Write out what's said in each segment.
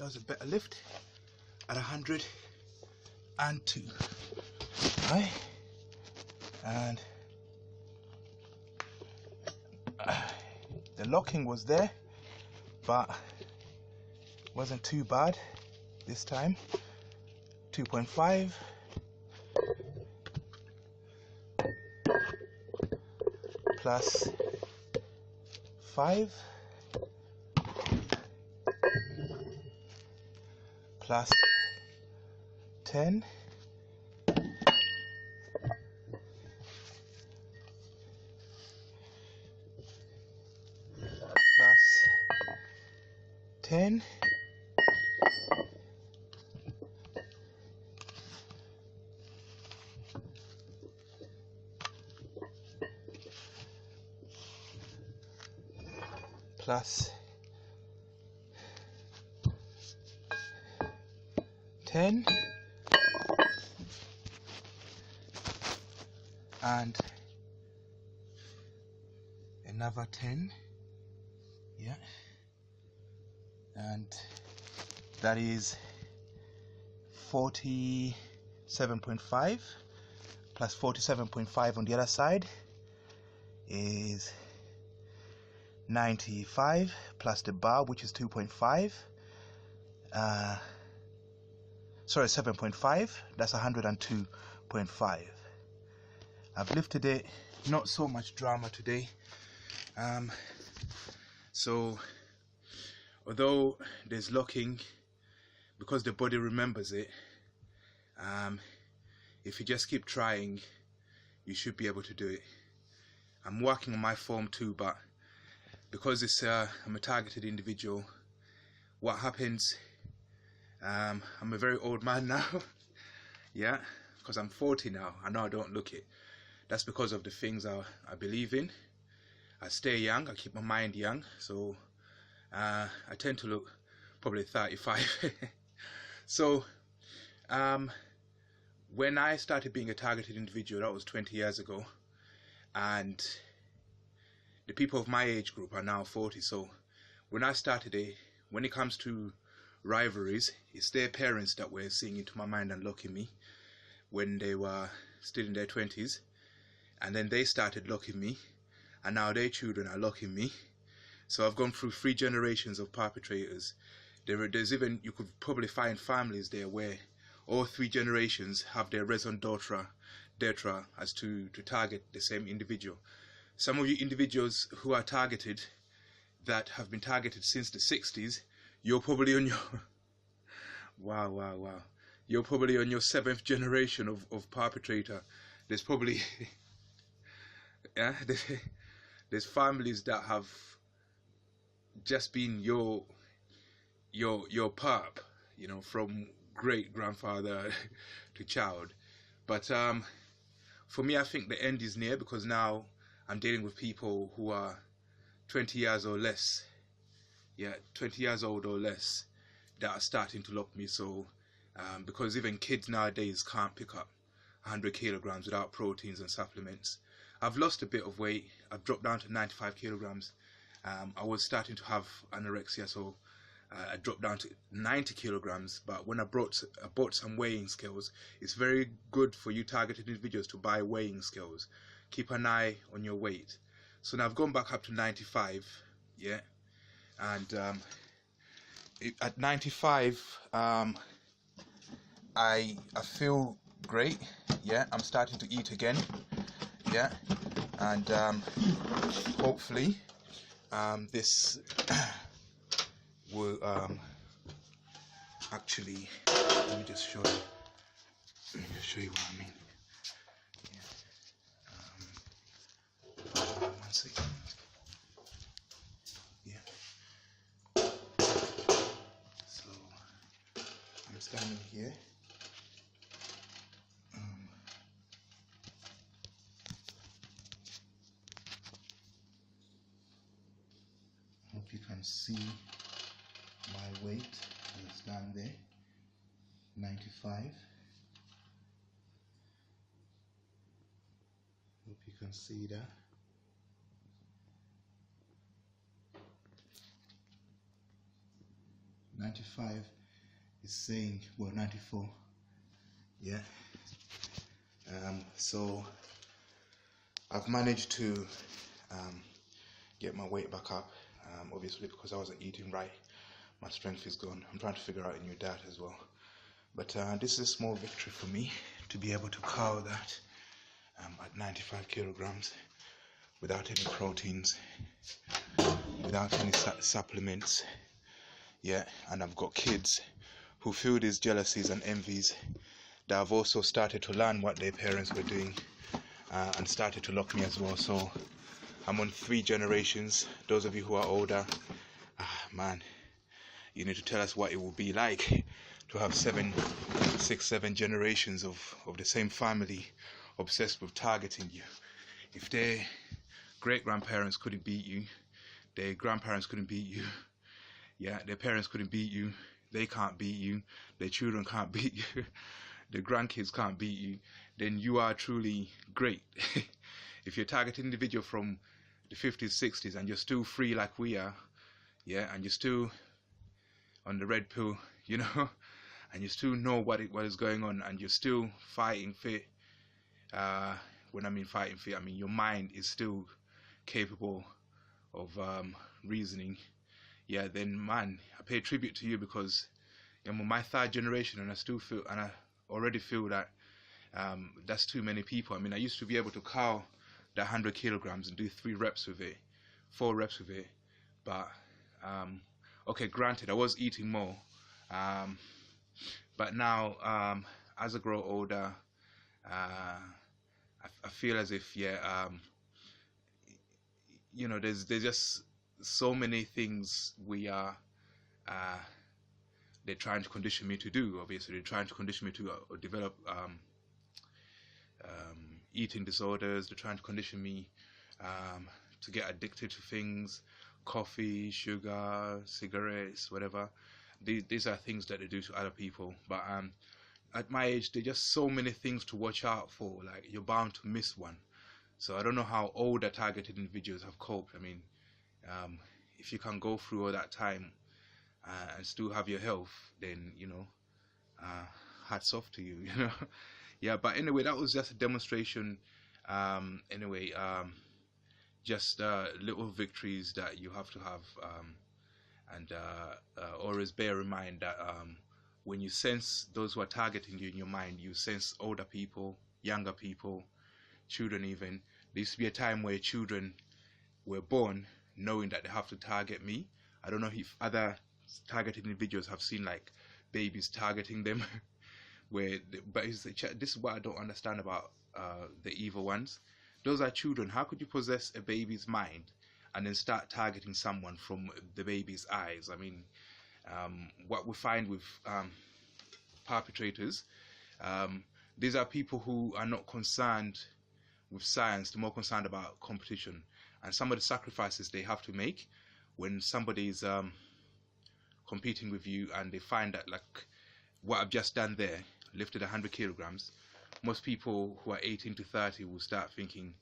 does a better lift at 102. Right, and the locking was there, but wasn't too bad this time. 2.5 plus 5 plus 10 plus 10 plus 10 and another 10, yeah, and that is 47.5 plus 47.5 on the other side is 95 plus the bar, which is 2.5, sorry, 7.5, that's 102.5. I've lifted it, not so much drama today. So although there's locking, because the body remembers it, if you just keep trying, you should be able to do it. I'm working on my form too, but because it's I'm a targeted individual, what happens, I'm a very old man now. Yeah, because I'm 40 now. I know I don't look it. That's because of the things I believe in. I stay young, I keep my mind young, so I tend to look probably 35. So when I started being a targeted individual, that was 20 years ago, and the people of my age group are now 40. So when I started it, when it comes to rivalries, it's their parents that were seeing into my mind and locking me when they were still in their 20s, and then they started locking me, and now their children are locking me. So I've gone through 3 generations of perpetrators. There's even, you could probably find families there where all 3 generations have their raison d'etre as to target the same individual. Some of you individuals who are targeted, that have been targeted since the 60s, you're probably on your wow, you're probably on your 7th generation of perpetrator. There's probably yeah, there's families that have just been your perp, you know, from great grandfather to child. But for me, I think the end is near, because now I'm dealing with people who are 20 years or less, yeah, 20 years old or less, that are starting to lock me. So because even kids nowadays can't pick up 100 kilograms without proteins and supplements. I've lost a bit of weight. I've dropped down to 95 kilograms. I was starting to have anorexia, so I dropped down to 90 kilograms. But when I bought some weighing scales, it's very good for you targeted individuals to buy weighing scales. Keep an eye on your weight. So now I've gone back up to 95, yeah, and at 95, I feel great, yeah. I'm starting to eat again, yeah, and hopefully this will actually, let me just show you what I mean. Yeah. 1 second. Yeah. So I'm standing here. Hope you can see my weight. I stand there, 95. Hope you can see that. 95 is saying, well, 94. Yeah. So I've managed to get my weight back up, obviously because I wasn't eating right. My strength is gone. I'm trying to figure out a new diet as well. But this is a small victory for me to be able to cover that at 95 kilograms without any proteins, without any supplements. Yeah, and I've got kids who feel these jealousies and envies that have also started to learn what their parents were doing and started to lock me as well. So I'm on 3 generations. Those of you who are older, man, you need to tell us what it will be like to have 7 generations of the same family obsessed with targeting you. If their great-grandparents couldn't beat you, their grandparents couldn't beat you, yeah, their parents couldn't beat you, they can't beat you, their children can't beat you, their grandkids can't beat you, then you are truly great. If you're targeting an individual from the 50s, 60s, and you're still free like we are, yeah, and you're still on the red pill, you know, and you still know what is going on, and you're still fighting fit. When I mean fighting fit, I mean your mind is still capable of reasoning. Yeah, then man, I pay tribute to you, because I'm my 3rd generation, and I already feel that that's too many people. I mean, I used to be able to curl that 100 kilograms and do 3 reps with it, 4 reps with it, but okay, granted, I was eating more, but now as I grow older, I feel as if, yeah, you know, there's just so many things they're trying to condition me to do. Obviously, they're trying to condition me to develop eating disorders. They're trying to condition me to get addicted to things, coffee, sugar, cigarettes, whatever. These are things that they do to other people. But at my age, there's just so many things to watch out for. Like, you're bound to miss one. So I don't know how older targeted individuals have coped. I mean, if you can go through all that time and still have your health, then, you know, hats off to you, you know. Yeah, but anyway, that was just a demonstration. Anyway, just little victories that you have to have, and always bear in mind that when you sense those who are targeting you in your mind, you sense older people, younger people, children even. There used to be a time where children were born knowing that they have to target me. I don't know if other targeted individuals have seen like babies targeting them. But this is what I don't understand about the evil ones. Those are children. How could you possess a baby's mind and then start targeting someone from the baby's eyes? I mean, what we find with perpetrators, these are people who are not concerned with science. They're more concerned about competition, and some of the sacrifices they have to make when somebody's competing with you, and they find that, like what I've just done there, lifted 100 kilograms, most people who are 18 to 30 will start thinking,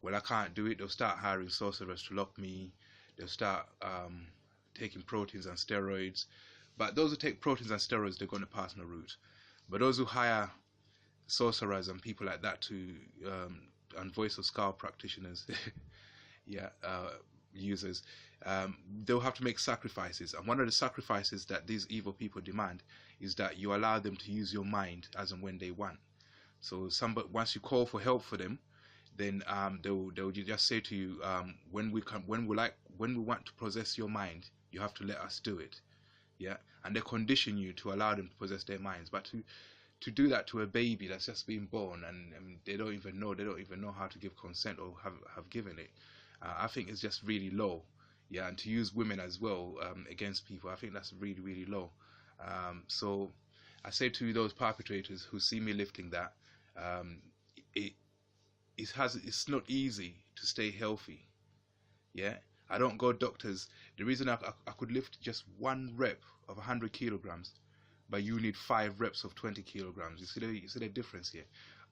well, I can't do it. They'll start hiring sorcerers to lock me. They'll start taking proteins and steroids. But those who take proteins and steroids, they're going to pass no route. But those who hire sorcerers and people like that to and voice of skull practitioners, yeah, users, they'll have to make sacrifices. And one of the sacrifices that these evil people demand is that you allow them to use your mind as and when they want. So once you call for help for them, then they'll just say to you, when we want to possess your mind, you have to let us do it. Yeah, and they condition you to allow them to possess their minds. But to do that to a baby that's just been born, and they don't even know how to give consent or have given it, I think it's just really low. Yeah, and to use women as well against people, I think that's really, really low. So I say to those perpetrators who see me lifting that, it's not easy to stay healthy. Yeah, I don't go doctors. The reason I could lift just 1 rep of 100 kilograms, but you need 5 reps of 20 kilograms. You see the difference here.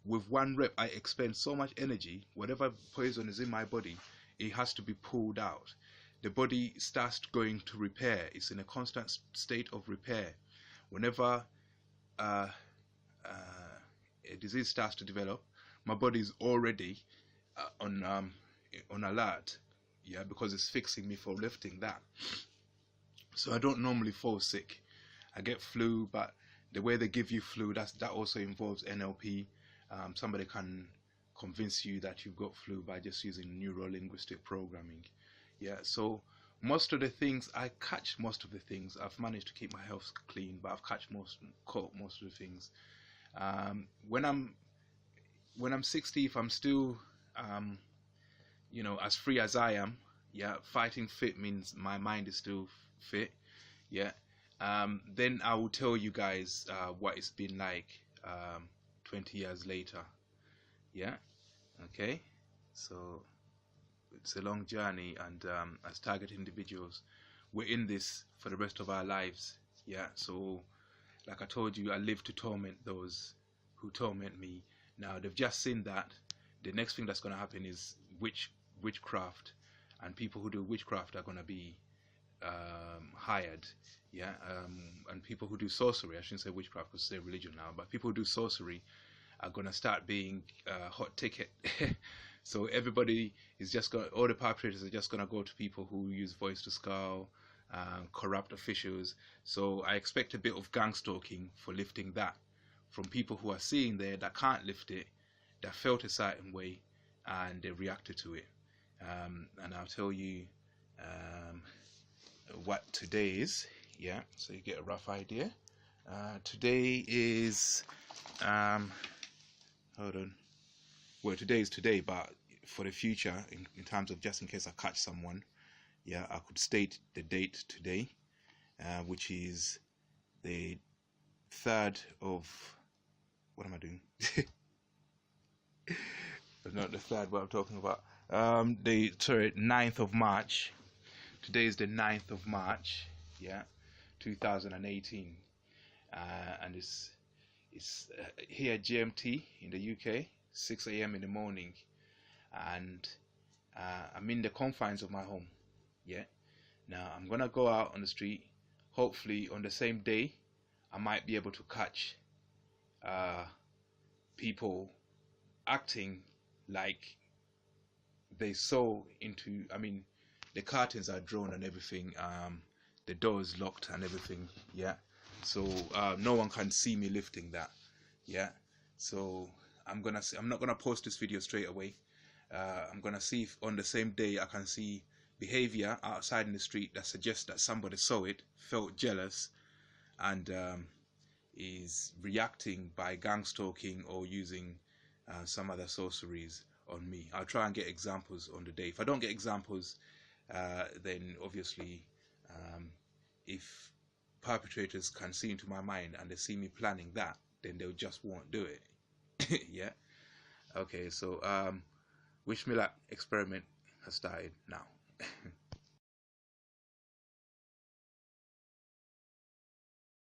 With 1 rep, I expend so much energy. Whatever poison is in my body, it has to be pulled out. the body starts going to repair. It's in a constant state of repair. Whenever a disease starts to develop, my body is already on alert, yeah, because it's fixing me for lifting that. So I don't normally fall sick. I get flu, but the way they give you flu, that also involves NLP. Somebody can convince you that you've got flu by just using neuro-linguistic programming. Yeah, so most of the things I catch, most of the things I've managed to keep my health clean, but I've caught most of the things. When I'm 60, if I'm still as free as I am, yeah, fighting fit means my mind is still fit, yeah. Then I will tell you guys what it's been like 20 years later, yeah. Okay, so it's a long journey, and as target individuals, we're in this for the rest of our lives, yeah. So like I told you, I live to torment those who torment me. Now they've just seen that. The next thing that's going to happen is witchcraft, and people who do witchcraft are going to be hired, yeah. And people who do sorcery, I shouldn't say witchcraft because it's a religion now, but people who do sorcery are going to start being hot ticket. So everybody is just going, all the perpetrators are just going to go to people who use voice to skull, corrupt officials. So I expect a bit of gang stalking for lifting that from people who are seeing there that can't lift it, that felt a certain way, and they reacted to it. And I'll tell you what today is, yeah, so you get a rough idea. Today is hold on. Well, today is today, but for the future, in terms of just in case I catch someone, yeah, I could state the date today, which is the 3rd of, what am I doing? It's not the 3rd, what I'm talking about. The 9th of March. Today is the 9th of March, yeah, 2018, and it's here GMT in the UK, 6 a.m. in the morning, and I'm in the confines of my home, yeah. Now I'm gonna go out on the street. Hopefully on the same day I might be able to catch people acting like they saw into, I mean, the curtains are drawn and everything, the door is locked and everything, yeah. So no one can see me lifting that, yeah. So I'm not gonna post this video straight away. I'm gonna see if on the same day I can see behavior outside in the street that suggests that somebody saw it, felt jealous, and is reacting by gang stalking or using some other sorceries on me. I'll try and get examples on the day. If I don't get examples, then obviously if perpetrators can see into my mind and they see me planning that, then they just won't do it. Yeah. Okay, so wish me luck. Experiment has started now.